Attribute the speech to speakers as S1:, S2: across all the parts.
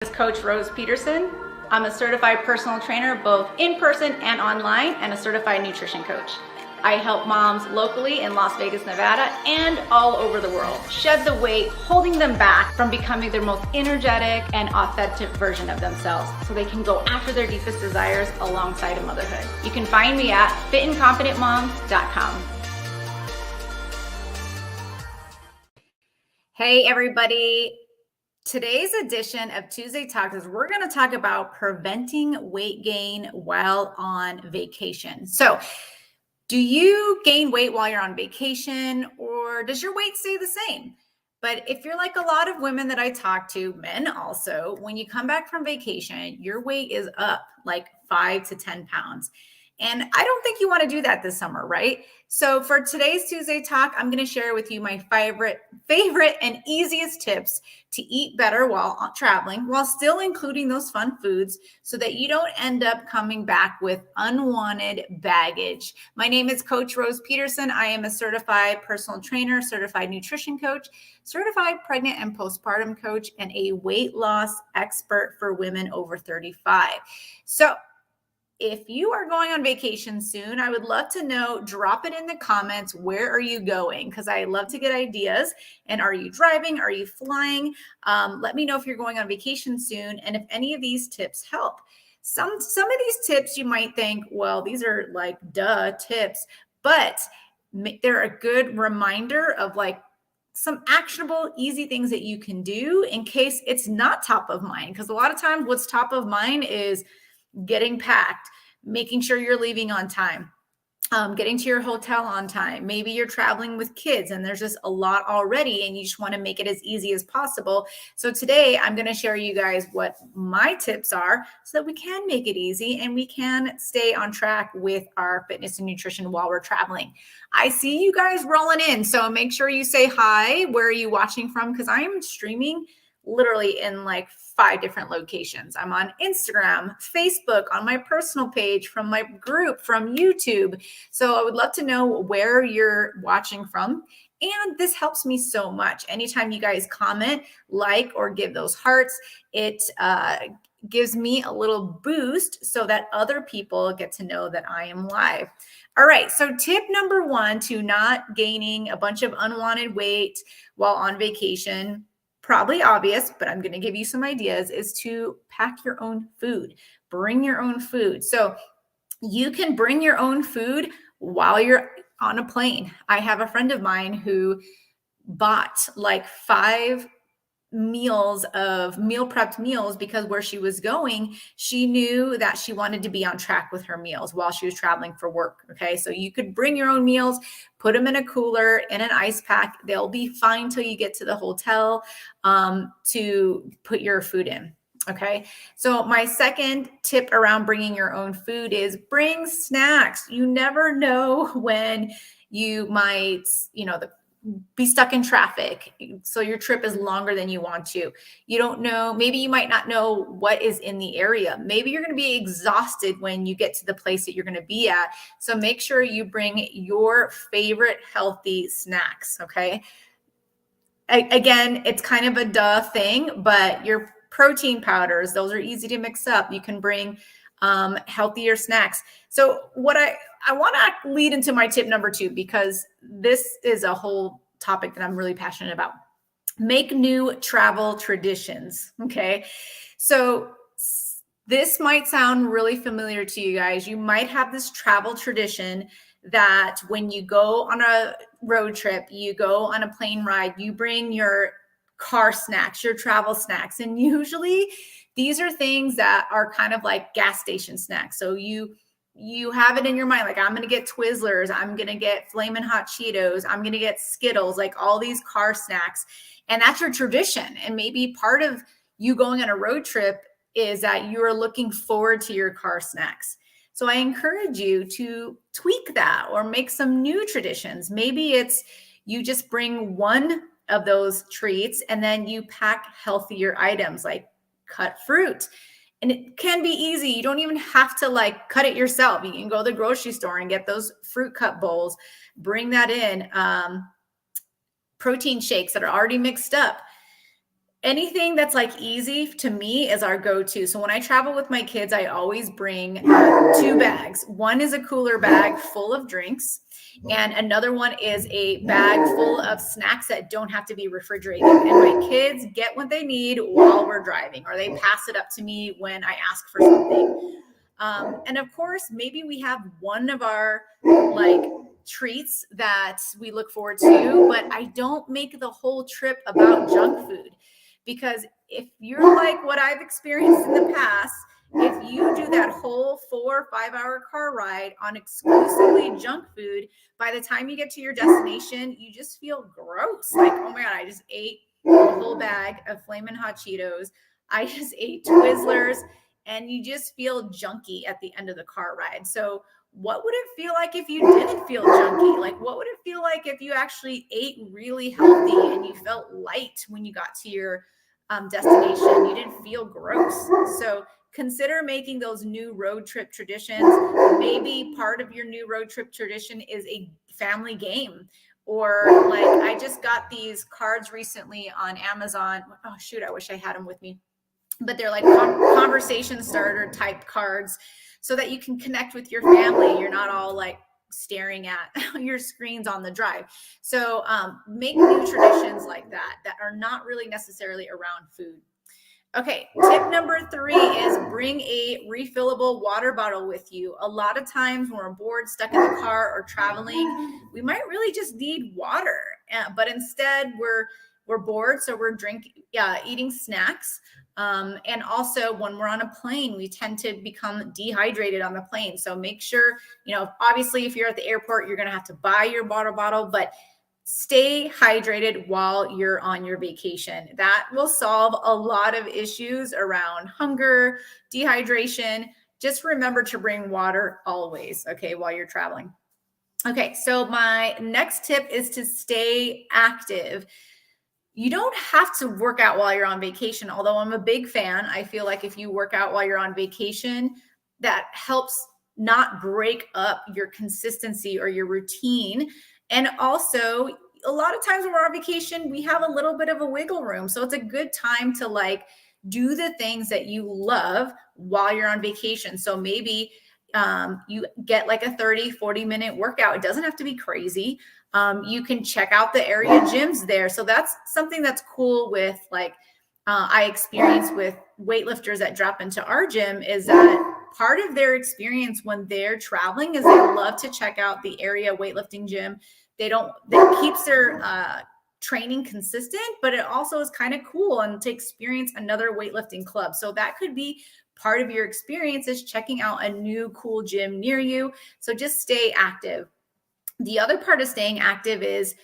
S1: Is Coach Rose Peterson. I'm a certified personal trainer, both in person and online, and a certified nutrition coach. I help moms locally in Las Vegas, Nevada, and all over the world shed the weight holding them back from becoming their most energetic and authentic version of themselves so they can go after their deepest desires alongside of motherhood. You can find me at fitandconfidentmoms.com. Hey everybody. Today's edition of Tuesday Talks is we're going to talk about preventing weight gain while on vacation. So, do you gain weight while you're on vacation, or does your weight stay the same? But if you're like a lot of women that I talk to, men also, when you come back from vacation, your weight is up like 5 to 10 pounds. And I don't think you want to do that this summer, right? So for today's Tuesday Talk, I'm going to share with you my favorite and easiest tips to eat better while traveling, while still including those fun foods so that you don't end up coming back with unwanted baggage. My name is Coach Rose Peterson. I am a certified personal trainer, certified nutrition coach, certified pregnant and postpartum coach, and a weight loss expert for women over 35. So if you are going on vacation soon, I would love to know, drop it in the comments. Where are you going? Because I love to get ideas. And are you driving? Are you flying? Let me know if you're going on vacation soon and if any of these tips help. Some of these tips you might think, well, these are like duh tips, but they're a good reminder of like some actionable, easy things that you can do in case it's not top of mind. Because a lot of times what's top of mind is getting packed, making sure you're leaving on time, getting to your hotel on time. Maybe you're traveling with kids and there's just a lot already and you just want to make it as easy as possible. So today I'm going to share you guys what my tips are so that we can make it easy and we can stay on track with our fitness and nutrition while we're traveling. I see you guys rolling in, so make sure you say hi. Where are you watching from? Because I am streaming literally in like 5 different locations. I'm on Instagram, Facebook, on my personal page, from my group, from YouTube. So I would love to know where you're watching from. And this helps me so much. Anytime you guys comment, like, or give those hearts, it gives me a little boost so that other people get to know that I am live. All right, so tip number 1 to not gaining a bunch of unwanted weight while on vacation, probably obvious, but I'm going to give you some ideas, is to pack your own food. Bring your own food. So you can bring your own food while you're on a plane. I have a friend of mine who bought like 5 meal prepped meals because where she was going, she knew that she wanted to be on track with her meals while she was traveling for work. Okay. So you could bring your own meals, put them in a cooler, in an ice pack. They'll be fine till you get to the hotel to put your food in. Okay. So my second tip around bringing your own food is bring snacks. You never know when you might, be stuck in traffic. So your trip is longer than you want to. You don't know, maybe you might not know what is in the area. Maybe you're going to be exhausted when you get to the place that you're going to be at. So make sure you bring your favorite healthy snacks. Okay. Again, it's kind of a duh thing, but your protein powders, those are easy to mix up. You can bring healthier snacks. So what I want to lead into my tip number 2, because this is a whole topic that I'm really passionate about. Make new travel traditions. Okay. So this might sound really familiar to you guys. You might have this travel tradition that when you go on a road trip, you go on a plane ride, you bring your car snacks, your travel snacks. And usually these are things that are kind of like gas station snacks. So you have it in your mind, like, I'm going to get Twizzlers, I'm going to get Flamin' Hot Cheetos, I'm going to get Skittles, like all these car snacks. And that's your tradition. And maybe part of you going on a road trip is that you're looking forward to your car snacks. So I encourage you to tweak that or make some new traditions. Maybe it's you just bring one of those treats and then you pack healthier items like cut fruit. And it can be easy. You don't even have to like cut it yourself. You can go to the grocery store and get those fruit cut bowls, bring that in, protein shakes that are already mixed up. Anything that's like easy to me is our go-to. So when I travel with my kids, I always bring two bags. One is a cooler bag full of drinks, and another one is a bag full of snacks that don't have to be refrigerated. And my kids get what they need while we're driving, or they pass it up to me when I ask for something. And of course, maybe we have one of our like treats that we look forward to, but I don't make the whole trip about junk food, because if you're like what I've experienced in the past, if you do that whole 4 or 5 hour car ride on exclusively junk food, by the time you get to your destination, you just feel gross. Like, oh my God, I just ate a whole bag of Flamin' Hot Cheetos. I just ate Twizzlers, and you just feel junky at the end of the car ride. So what would it feel like if you didn't feel junky? Like, what would it feel like if you actually ate really healthy and you felt light when you got to your destination? You didn't feel gross. So consider making those new road trip traditions. Maybe part of your new road trip tradition is a family game. Or like, I just got these cards recently on Amazon. Oh shoot, I wish I had them with me, but they're like conversation starter type cards, so that you can connect with your family. You're not all like staring at your screens on the drive. So make new traditions like that are not really necessarily around food. Okay, tip number 3 is bring a refillable water bottle with you. A lot of times when we're bored, stuck in the car, or traveling, we might really just need water, but instead we're bored, so we're eating snacks. And also when we're on a plane, we tend to become dehydrated on the plane. So make sure, obviously if you're at the airport, you're going to have to buy your water bottle, but stay hydrated while you're on your vacation. That will solve a lot of issues around hunger, dehydration. Just remember to bring water always, okay, while you're traveling. Okay, so my next tip is to stay active. You don't have to work out while you're on vacation, although I'm a big fan. I feel like if you work out while you're on vacation, that helps not break up your consistency or your routine. And also, a lot of times when we're on vacation, we have a little bit of a wiggle room. So it's a good time to like do the things that you love while you're on vacation. So maybe you get like a 30-40 minute workout. It doesn't have to be crazy. You can check out the area gyms there. So that's something that's cool with like, I experience with weightlifters that drop into our gym, is that part of their experience when they're traveling is they love to check out the area weightlifting gym. That keeps their training consistent, but it also is kind of cool and to experience another weightlifting club. So that could be part of your experience, is checking out a new cool gym near you. So just stay active. The other part of staying active is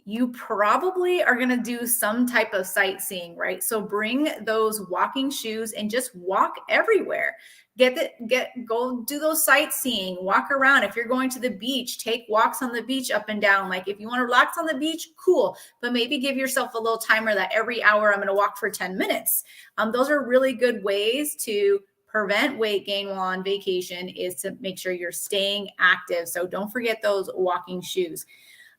S1: you probably are going to do some type of sightseeing, right? So bring those walking shoes and just walk everywhere. Go do those sightseeing, walk around. If you're going to the beach, take walks on the beach up and down. Like if you want to relax on the beach, cool, but maybe give yourself a little timer that every hour I'm going to walk for 10 minutes. Those are really good ways to prevent weight gain while on vacation, is to make sure you're staying active. So don't forget those walking shoes.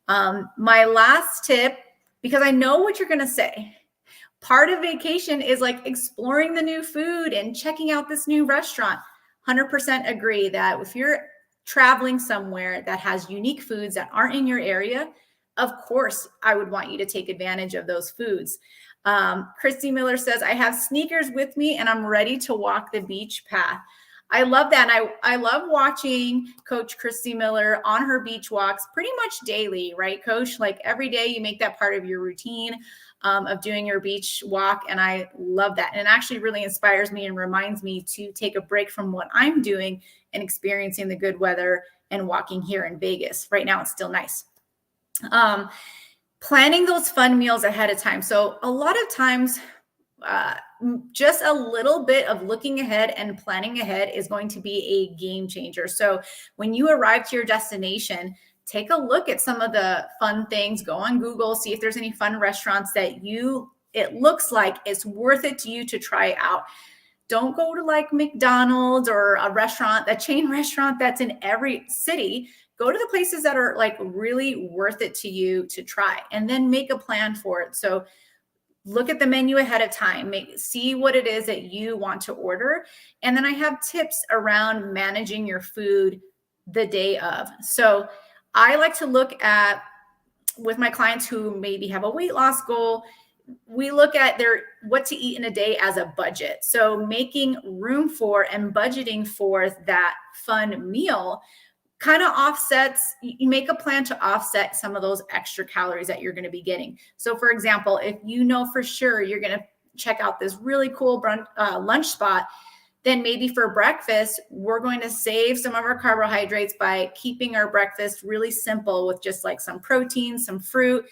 S1: My last tip, because I know what you're going to say, part of vacation is like exploring the new food and checking out this new restaurant. 100% agree that if you're traveling somewhere that has unique foods that aren't in your area, of course, I would want you to take advantage of those foods. Christy Miller says, I have sneakers with me and I'm ready to walk the beach path. I love that. And I love watching Coach Christy Miller on her beach walks pretty much daily, right, Coach? Like every day you make that part of your routine of doing your beach walk. And I love that. And it actually really inspires me and reminds me to take a break from what I'm doing and experiencing the good weather and walking here in Vegas. Right now, it's still nice. Planning those fun meals ahead of time. So a lot of times, just a little bit of looking ahead and planning ahead is going to be a game changer. So when you arrive to your destination, take a look at some of the fun things. Go on Google, see if there's any fun restaurants that it looks like it's worth it to you to try out. Don't go to like McDonald's or a chain restaurant that's in every city. Go to the places that are like really worth it to you to try, and then make a plan for it. So look at the menu ahead of time, see what it is that you want to order. And then I have tips around managing your food the day of. So I like to look at, with my clients who maybe have a weight loss goal, we look at their what to eat in a day as a budget. So making room for and budgeting for that fun meal kind of offsets, you make a plan to offset some of those extra calories that you're going to be getting. So for example, if you know for sure you're going to check out this really cool lunch spot, then maybe for breakfast, we're going to save some of our carbohydrates by keeping our breakfast really simple with just like some protein, some fruit,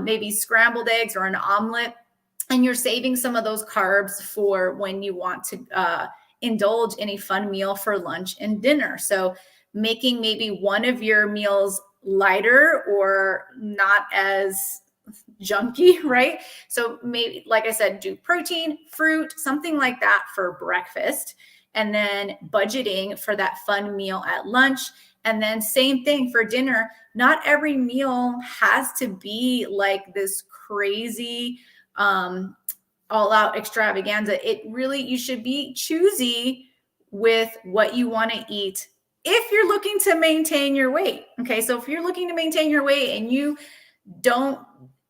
S1: maybe scrambled eggs or an omelet. And you're saving some of those carbs for when you want to indulge in a fun meal for lunch and dinner. So making maybe one of your meals lighter or not as junky, right? So maybe, like I said, do protein, fruit, something like that for breakfast, and then budgeting for that fun meal at lunch. And then same thing for dinner. Not every meal has to be like this crazy, all out extravaganza. It really, you should be choosy with what you want to eat if you're looking to maintain your weight. Okay. So if you're looking to maintain your weight and you don't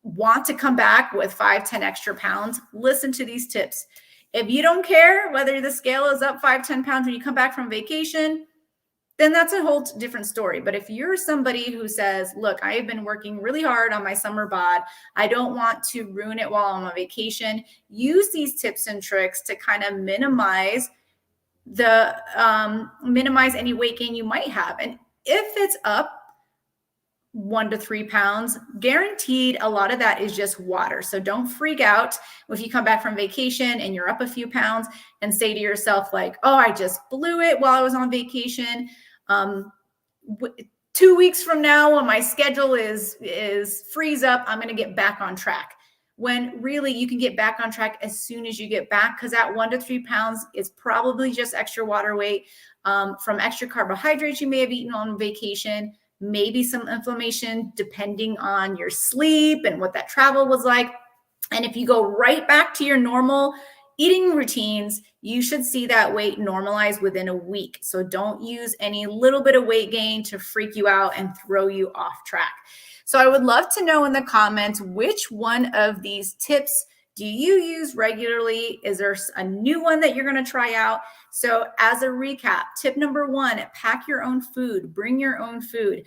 S1: want to come back with 5-10 extra pounds, listen to these tips. If you don't care whether the scale is up 5-10 pounds when you come back from vacation, then that's a whole different story. But if you're somebody who says, look, I have been working really hard on my summer bod, I don't want to ruin it while I'm on vacation, use these tips and tricks to kind of minimize any weight gain you might have. And if it's up 1 to 3 pounds, guaranteed a lot of that is just water. So don't freak out if you come back from vacation and you're up a few pounds and say to yourself like, oh, I just blew it while I was on vacation. 2 weeks from now, when my schedule is frees up, I'm going to get back on track. When really you can get back on track as soon as you get back, because that 1 to 3 pounds is probably just extra water weight from extra carbohydrates you may have eaten on vacation, maybe some inflammation depending on your sleep and what that travel was like. And if you go right back to your normal eating routines, you should see that weight normalize within a week. So don't use any little bit of weight gain to freak you out and throw you off track. So I would love to know in the comments, which one of these tips do you use regularly? Is there a new one that you're going to try out? So as a recap, tip number 1, pack your own food, bring your own food.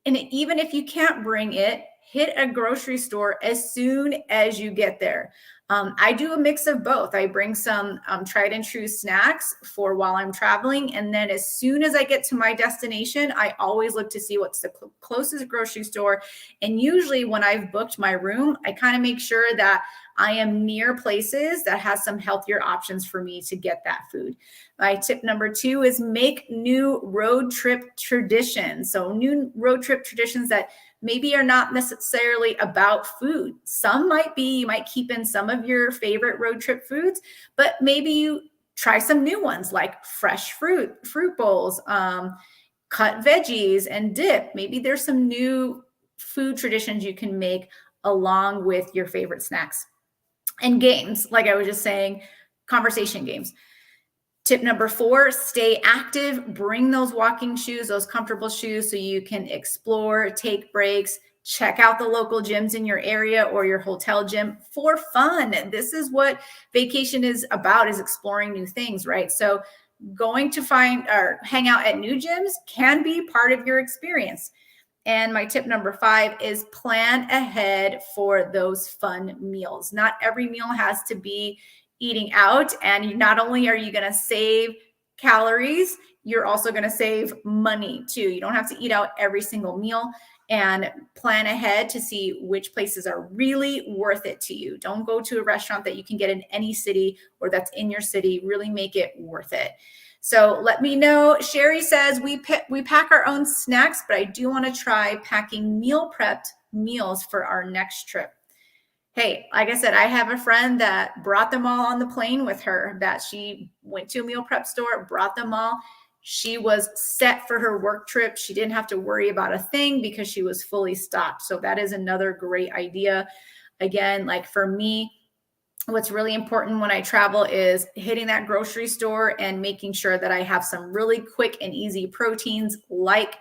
S1: And even if you can't bring it, hit a grocery store as soon as you get there. I do a mix of both. I bring some tried and true snacks for while I'm traveling. And then as soon as I get to my destination, I always look to see what's the closest grocery store. And usually when I've booked my room, I kind of make sure that I am near places that has some healthier options for me to get that food. My tip number 2 is make new road trip traditions. So new road trip traditions that maybe are not necessarily about food. Some might be, you might keep in some of your favorite road trip foods, but maybe you try some new ones like fresh fruit bowls, cut veggies and dip. Maybe there's some new food traditions you can make along with your favorite snacks. And games, like I was just saying, conversation games. Tip number 4, stay active. Bring those walking shoes, those comfortable shoes, so you can explore, take breaks, check out the local gyms in your area or your hotel gym for fun. This is what vacation is about, is exploring new things, right? So going to find or hang out at new gyms can be part of your experience. And my tip number 5 is plan ahead for those fun meals. Not every meal has to be eating out. And not only are you going to save calories, you're also going to save money too. You don't have to eat out every single meal, and plan ahead to see which places are really worth it to you. Don't go to a restaurant that you can get in any city or that's in your city. Really make it worth it. So let me know. Sherry says we pack our own snacks, but I do want to try packing meal prepped meals for our next trip. Hey, like I said, I have a friend that brought them all on the plane with her, that she went to a meal prep store, brought them all. She was set for her work trip. She didn't have to worry about a thing because she was fully stocked. So that is another great idea. again, like for me, what's really important when I travel is hitting that grocery store and making sure that I have some really quick and easy proteins like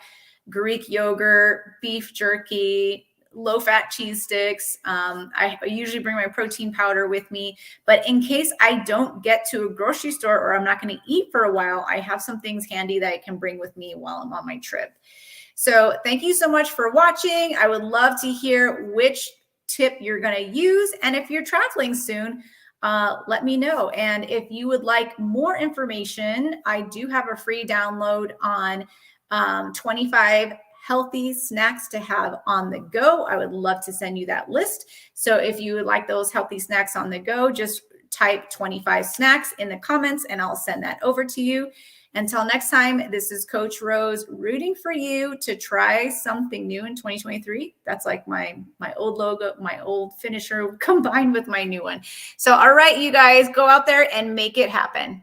S1: Greek yogurt, beef jerky, low fat cheese sticks. I usually bring my protein powder with me, but in case I don't get to a grocery store or I'm not going to eat for a while, I have some things handy that I can bring with me while I'm on my trip. So thank you so much for watching. I would love to hear which tip you're going to use. And if you're traveling soon, let me know. And if you would like more information, I do have a free download on 25 healthy snacks to have on the go. I would love to send you that list. So if you would like those healthy snacks on the go, just type 25 snacks in the comments and I'll send that over to you. Until next time, this is Coach Rose rooting for you to try something new in 2023. That's like my old logo, my old finisher combined with my new one. So, all right, you guys, go out there and make it happen.